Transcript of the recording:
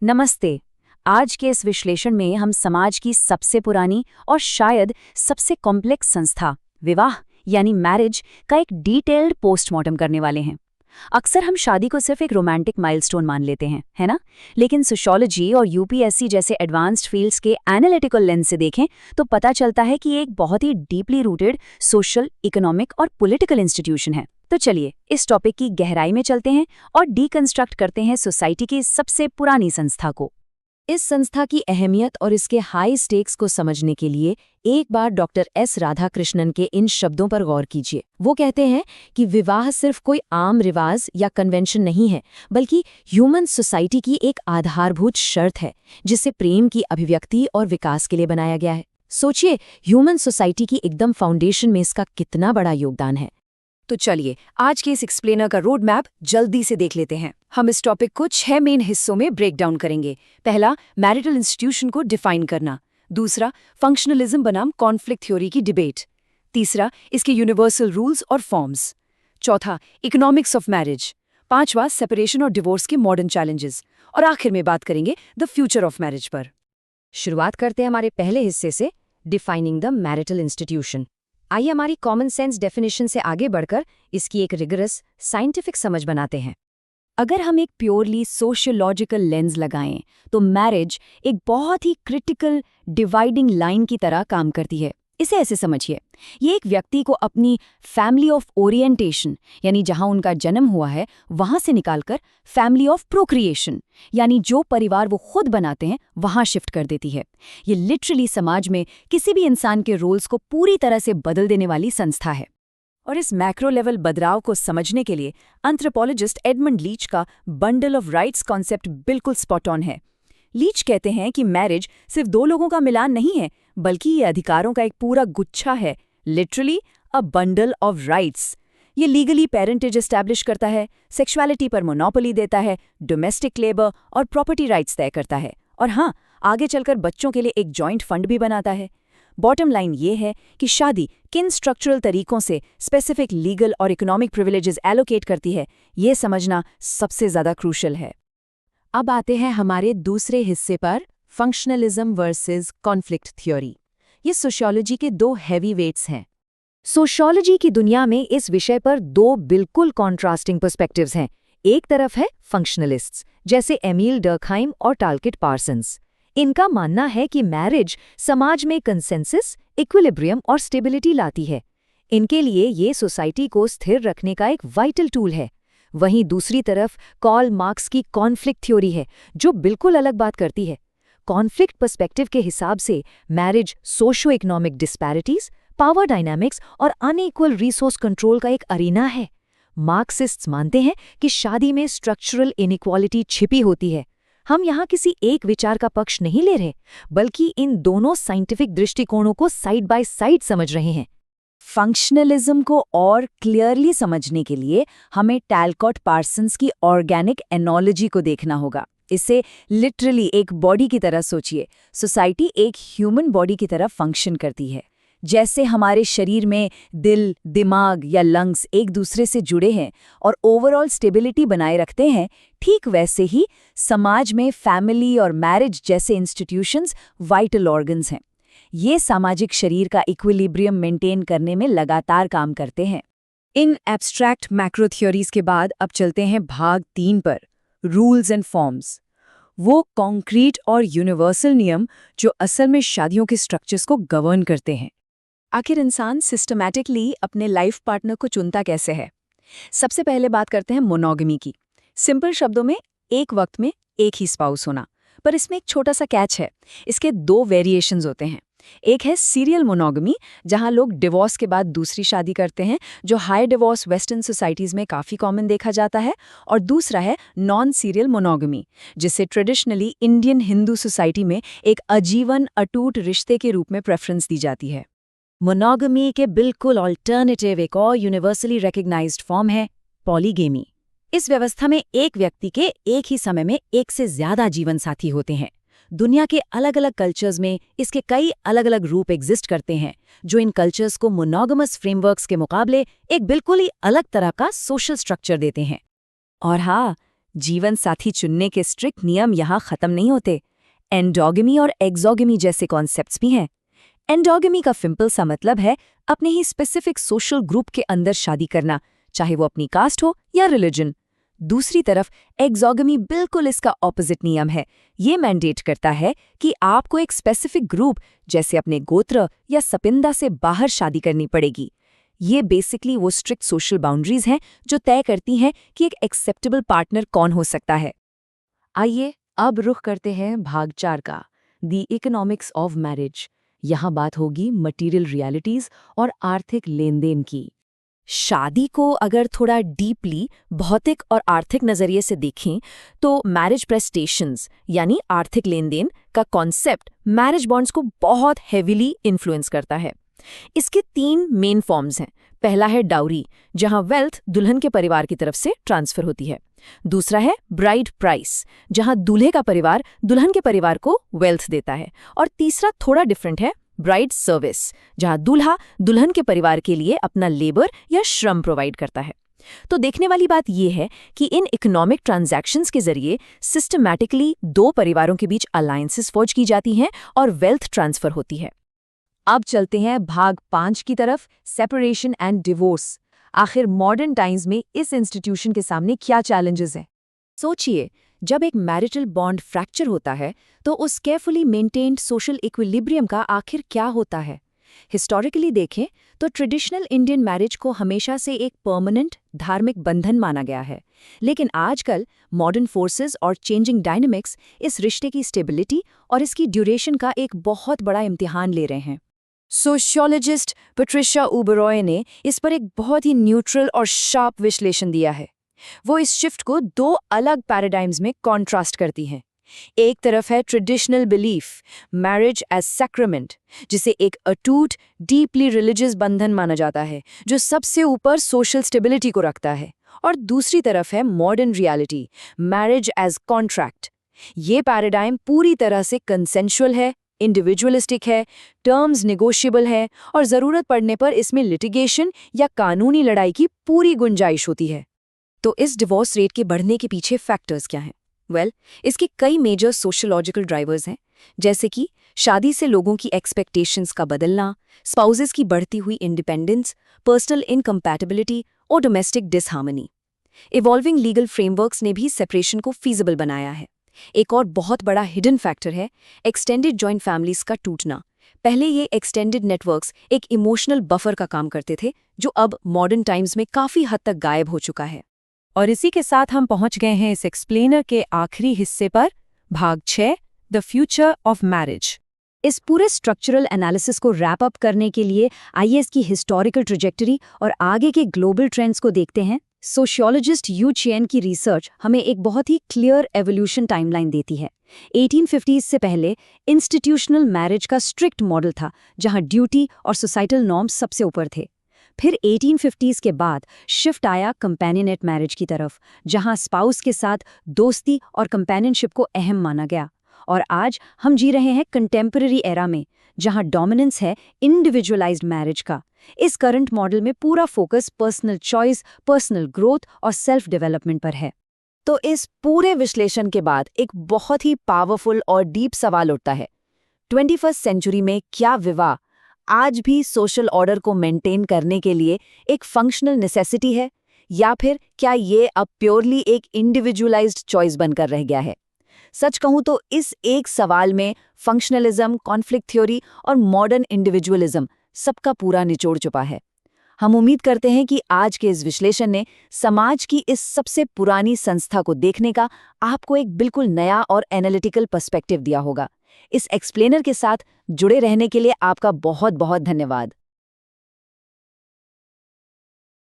नमस्ते। आज के इस विश्लेषण में हम समाज की सबसे पुरानी और शायद सबसे कॉम्प्लेक्स संस्था विवाह यानी मैरिज का एक डिटेल्ड पोस्टमार्टम करने वाले हैं। अक्सर हम शादी को सिर्फ एक रोमांटिक माइलस्टोन मान लेते हैं, है ना? लेकिन सोशियोलॉजी और यूपीएससी जैसे एडवांस्ड फील्ड्स के एनालिटिकल लेंस से देखें तो पता चलता है कि ये एक बहुत ही डीपली रूटेड सोशल, इकोनॉमिक और पॉलिटिकल इंस्टीट्यूशन है। तो चलिए इस टॉपिक की गहराई में चलते हैं और डीकंस्ट्रक्ट करते हैं सोसाइटी की सबसे पुरानी संस्था को। इस संस्था की अहमियत और इसके हाई स्टेक्स को समझने के लिए एक बार डॉक्टर एस राधाकृष्णन के इन शब्दों पर गौर कीजिए। वो कहते हैं कि विवाह सिर्फ कोई आम रिवाज या कन्वेंशन नहीं है, बल्कि ह्यूमन सोसाइटी की एक आधारभूत शर्त है जिसे प्रेम की अभिव्यक्ति और विकास के लिए बनाया गया है। सोचिए, ह्यूमन सोसाइटी की एकदम फाउंडेशन में इसका कितना बड़ा योगदान है। तो चलिए आज के इस एक्सप्लेनर का रोड मैप जल्दी से देख लेते हैं। हम इस टॉपिक को 6 मेन हिस्सों में ब्रेक डाउन करेंगे। पहला, मैरिटल इंस्टीट्यूशन को डिफाइन करना। दूसरा, फंक्शनलिज्म बनाम कॉन्फ्लिक्ट थ्योरी की डिबेट। तीसरा, इसके यूनिवर्सल रूल्स और फॉर्म्स। चौथा, इकोनॉमिक्स ऑफ मैरिज। पांचवा, सेपरेशन और डिवोर्स के मॉडर्न चैलेंजेस। और आखिर में बात करेंगे द फ्यूचर ऑफ मैरिज पर। शुरुआत करते हैं हमारे पहले हिस्से से, डिफाइनिंग द मैरिटल इंस्टीट्यूशन। आइए हमारी कॉमन सेंस डेफिनेशन से आगे बढ़कर इसकी एक रिगरस साइंटिफिक समझ बनाते हैं। अगर हम एक प्योरली सोशियोलॉजिकल लेंस लगाएं तो मैरिज एक बहुत ही क्रिटिकल डिवाइडिंग लाइन की तरह काम करती है। इसे ऐसे समझिए, ये एक व्यक्ति को अपनी फैमिली ऑफ ओरिएंटेशन यानी जहां उनका जन्म हुआ है वहां से निकालकर फैमिली ऑफ प्रोक्रिएशन यानी जो परिवार वो खुद बनाते हैं वहां शिफ्ट कर देती है। ये लिटरली समाज में किसी भी इंसान के रोल्स को पूरी तरह से बदल देने वाली संस्था है। और इस मैक्रो लेवल बदलाव को समझने के लिए एंथ्रोपोलॉजिस्ट एडमंड लीच का बंडल ऑफ राइट्स कॉन्सेप्ट बिल्कुल स्पॉट ऑन है। लीच कहते हैं कि मैरिज सिर्फ दो लोगों का मिलान नहीं है, बल्कि ये अधिकारों का एक पूरा गुच्छा है, literally a bundle of rights. ये लीगली पेरेंटेज एस्टैब्लिश करता है, सेक्सुअलिटी पर मोनोपोली देता है, डोमेस्टिक लेबर और प्रॉपर्टी राइट्स तय करता है, और हाँ, आगे चलकर बच्चों के लिए एक जॉइंट फंड भी बनाता है। बॉटम लाइन ये है कि शादी किन स्ट्रक्चरल तरीकों से स्पेसिफिक लीगल और इकोनॉमिक प्रिविलेजेस एलोकेट करती है, ये समझना सबसे ज़्यादा क्रूशल है। अब आते हैं हमारे दूसरे हिस्से पर, फंक्शनलिज्म वर्सेस कॉन्फ्लिक्ट थ्योरी। ये सोशियोलॉजी के दो हैवी वेट्स हैं। सोशियोलॉजी की दुनिया में इस विषय पर दो बिल्कुल कॉन्ट्रास्टिंग पर्सपेक्टिव्स हैं। एक तरफ है फंक्शनलिस्ट्स जैसे एमील डर्कहाइम और टालकिट पार्सन्स। इनका मानना है कि मैरिज समाज में कंसेंसस, इक्विलिब्रियम और स्टेबिलिटी लाती है। इनके लिए ये सोसाइटी को स्थिर रखने का एक वाइटल टूल है। वहीं दूसरी तरफ कार्ल मार्क्स की कॉन्फ्लिक्ट थ्योरी है, जो बिल्कुल अलग बात करती है। कॉन्फ्लिक्ट पर्सपेक्टिव के हिसाब से marriage socio economic disparities, power dynamics और अनइक्वल रिसोर्स कंट्रोल का एक अरीना है। मार्क्सिस्ट्स मानते हैं कि शादी में स्ट्रक्चरल इनइक्वालिटी छिपी होती है। हम यहाँ किसी एक विचार का पक्ष नहीं ले रहे, बल्कि इन दोनों साइंटिफिक दृष्टिकोणों को साइड बाय साइड समझ रहे हैं। फंक्शनलिज्म को और क्लियरली समझने के लिए हमें टैलकॉट पार्सन्स की ऑर्गेनिक एनोलॉजी को देखना होगा। इसे लिटरली एक बॉडी की तरह सोचिए। सोसाइटी एक ह्यूमन बॉडी की तरह फंक्शन करती है। जैसे हमारे शरीर में दिल, दिमाग या लंग्स एक दूसरे से जुड़े हैं और ओवरऑल स्टेबिलिटी बनाए रखते हैं, ठीक वैसे ही समाज में फैमिली और मैरिज जैसे इंस्टीट्यूशंस वाइटल ऑर्गन्स हैं। ये सामाजिक शरीर का इक्विलिब्रियम मेंटेन करने में लगातार काम करते हैं। इन एब्स्ट्रैक्ट मैक्रो थ्योरीज के बाद अब चलते हैं भाग 3 पर, रूल्स एंड फॉर्म्स। वो कॉन्क्रीट और यूनिवर्सल नियम जो असल में शादियों के स्ट्रक्चर्स को गवर्न करते हैं। आखिर इंसान सिस्टमैटिकली अपने लाइफ पार्टनर को चुनता कैसे है? सबसे पहले बात करते हैं मोनोगमी की। सिंपल शब्दों में एक वक्त में एक ही स्पाउस होना। पर इसमें एक छोटा सा कैच है। इसके 2 वेरिएशंस होते हैं। एक है सीरियल मोनोगमी, जहां लोग डिवोर्स के बाद दूसरी शादी करते हैं, जो हाई डिवोर्स वेस्टर्न सोसाइटीज में काफ़ी कॉमन देखा जाता है। और दूसरा है नॉन सीरियल मोनोगमी, जिसे ट्रेडिशनली इंडियन हिंदू सोसाइटी में एक आजीवन अटूट रिश्ते के रूप में प्रेफरेंस दी जाती है। मोनोगमी के बिल्कुल ऑल्टरनेटिव एक और यूनिवर्सली रिकॉग्नाइज्ड फॉर्म है पॉलीगेमी। इस व्यवस्था में एक व्यक्ति के एक ही समय में एक से ज्यादा जीवन साथी होते हैं। दुनिया के अलग अलग कल्चर्स में इसके कई अलग अलग रूप एग्जिस्ट करते हैं, जो इन कल्चर्स को मोनोगमस फ्रेमवर्क्स के मुकाबले एक बिल्कुल ही अलग तरह का सोशल स्ट्रक्चर देते हैं। और हाँ, जीवन साथी चुनने के स्ट्रिक्ट नियम यहाँ खत्म नहीं होते। एंडोगमी और एक्सोगमी जैसे कॉन्सेप्ट्स भी हैं। एंडोगमी का सिंपल सा मतलब है अपने ही स्पेसिफिक सोशल ग्रुप के अंदर शादी करना, चाहे वो अपनी कास्ट हो या रिलीजन। दूसरी तरफ एक्सोगमी बिल्कुल इसका ऑपोजिट नियम है। ये मैंडेट करता है कि आपको एक स्पेसिफिक ग्रुप जैसे अपने गोत्र या सपिंदा से बाहर शादी करनी पड़ेगी। ये बेसिकली वो स्ट्रिक्ट सोशल बाउंड्रीज हैं जो तय करती हैं कि एक एक्सेप्टेबल पार्टनर कौन हो सकता है। आइए अब रुख करते हैं भाग 4 का, द इकोनॉमिक्स ऑफ मैरिज। यहाँ बात होगी मटेरियल रियलिटीज और आर्थिक लेन देन की। शादी को अगर थोड़ा डीपली भौतिक और आर्थिक नजरिए से देखें तो मैरिज प्रेस्टेशंस यानी आर्थिक लेन देन का कॉन्सेप्ट मैरिज बॉन्ड्स को बहुत हेविली इन्फ्लुएंस करता है। इसके 3 मेन फॉर्म्स हैं। पहला है डाउरी, जहां वेल्थ दुल्हन के परिवार की तरफ से ट्रांसफर होती है। दूसरा है ब्राइड प्राइस, जहां दूल्हे का परिवार दुल्हन के परिवार को वेल्थ देता है। और तीसरा थोड़ा डिफरेंट है, ब्राइड सर्विस, जहां दूल्हा दुल्हन के परिवार के लिए अपना लेबर या श्रम प्रोवाइड करता है। तो देखने वाली बात यह है कि इन इकोनॉमिक ट्रांजैक्शंस के जरिए सिस्टमैटिकली 2 परिवारों के बीच अलायंसेस फॉर्ज की जाती हैं और वेल्थ ट्रांसफर होती है। अब चलते हैं भाग 5 की तरफ, सेपरेशन एंड डिवोर्स। आखिर मॉडर्न टाइम्स में इस इंस्टीट्यूशन के सामने क्या चैलेंजेस हैं? सोचिए, जब एक मैरिटल बॉन्ड फ्रैक्चर होता है तो उस केयरफुली मेंटेन्ड सोशल इक्विलिब्रियम का आखिर क्या होता है? हिस्टोरिकली देखें तो ट्रेडिशनल इंडियन मैरिज को हमेशा से एक परमानेंट धार्मिक बंधन माना गया है, लेकिन आजकल मॉडर्न फोर्सेस और चेंजिंग डायनामिक्स इस रिश्ते की स्टेबिलिटी और इसकी ड्यूरेशन का एक बहुत बड़ा इम्तिहान ले रहे हैं। सोशियोलॉजिस्ट पैट्रिशिया उबरॉय ने इस पर एक बहुत ही न्यूट्रल और शार्प विश्लेषण दिया है। वो इस शिफ्ट को 2 अलग पैराडाइम्स में कॉन्ट्रास्ट करती हैं। एक तरफ है traditional belief, marriage as sacrament, जिसे एक अटूट डीपली रिलीजियस बंधन माना जाता है जो सबसे ऊपर सोशल स्टेबिलिटी को रखता है। और दूसरी तरफ है modern reality, marriage as contract. ये पैराडाइम पूरी तरह से कंसेंशुअल है, इंडिविजुअलिस्टिक है, टर्म्स नेगोशिएबल है और ज़रूरत पड़ने पर इसमें लिटिगेशन या कानूनी लड़ाई की पूरी गुंजाइश होती है। तो इस डिवोर्स रेट के बढ़ने के पीछे फैक्टर्स क्या हैं? इसके कई मेजर सोशियोलॉजिकल ड्राइवर्स हैं, जैसे कि शादी से लोगों की एक्सपेक्टेशंस का बदलना, स्पाउसेस की बढ़ती हुई इंडिपेंडेंस, पर्सनल इनकम्पैटिबिलिटी और domestic disharmony. Evolving legal frameworks ने भी सेपरेशन को फीजिबल बनाया है। एक और बहुत बड़ा हिडन फैक्टर है एक्सटेंडेड जॉइंट फैमिलीज का टूटना। पहले ये एक्सटेंडेड नेटवर्क्स एक इमोशनल बफर का काम करते थे, जो अब मॉडर्न टाइम्स में काफ़ी हद तक गायब हो चुका है। और इसी के साथ हम पहुंच गए हैं इस एक्सप्लेनर के आखिरी हिस्से पर, भाग 6, द फ्यूचर ऑफ मैरिज। इस पूरे स्ट्रक्चरल एनालिसिस को रैप अप करने के लिए आइए इसकी हिस्टोरिकल ट्रैजेक्टरी और आगे के ग्लोबल ट्रेंड्स को देखते हैं। सोशियोलॉजिस्ट यू चेन की रिसर्च हमें एक बहुत ही क्लियर एवोल्यूशन टाइमलाइन देती है। 1850s से पहले इंस्टीट्यूशनल मैरिज का स्ट्रिक्ट मॉडल था, जहां ड्यूटी और सोसाइटल नॉर्म्स सबसे ऊपर थे। फिर 1850s के बाद शिफ्ट आया कंपेनियनेट मैरिज की तरफ, जहां स्पाउस के साथ दोस्ती और कंपेनियनशिप को अहम माना गया। और आज हम जी रहे हैं कंटेम्पररी एरा में, जहां डोमिनेंस है इंडिविजुअलाइज्ड मैरिज का। इस करंट मॉडल में पूरा focus personal choice, personal growth और सेल्फ डेवलपमेंट पर है। तो इस पूरे विश्लेषण के बाद एक बहुत ही पावरफुल और डीप सवाल उठता है, 21st सेंचुरी में क्या विवाह आज भी सोशल ऑर्डर को मेंटेन करने के लिए एक फंक्शनल नेसेसिटी है, या फिर क्या ये अब प्योरली एक इंडिविजुअलाइज्ड चॉइस बनकर रह गया है? सच कहूं तो इस एक सवाल में फंक्शनलिज्म, कॉन्फ्लिक्ट थ्योरी और मॉडर्न इंडिविजुअलिज्म सबका पूरा निचोड़ छुपा है। हम उम्मीद करते हैं कि आज के इस विश्लेषण ने समाज की इस सबसे पुरानी संस्था को देखने का आपको एक बिल्कुल नया और एनालिटिकल पर्सपेक्टिव दिया होगा। इस एक्सप्लेनर के साथ जुड़े रहने के लिए आपका बहुत बहुत धन्यवाद।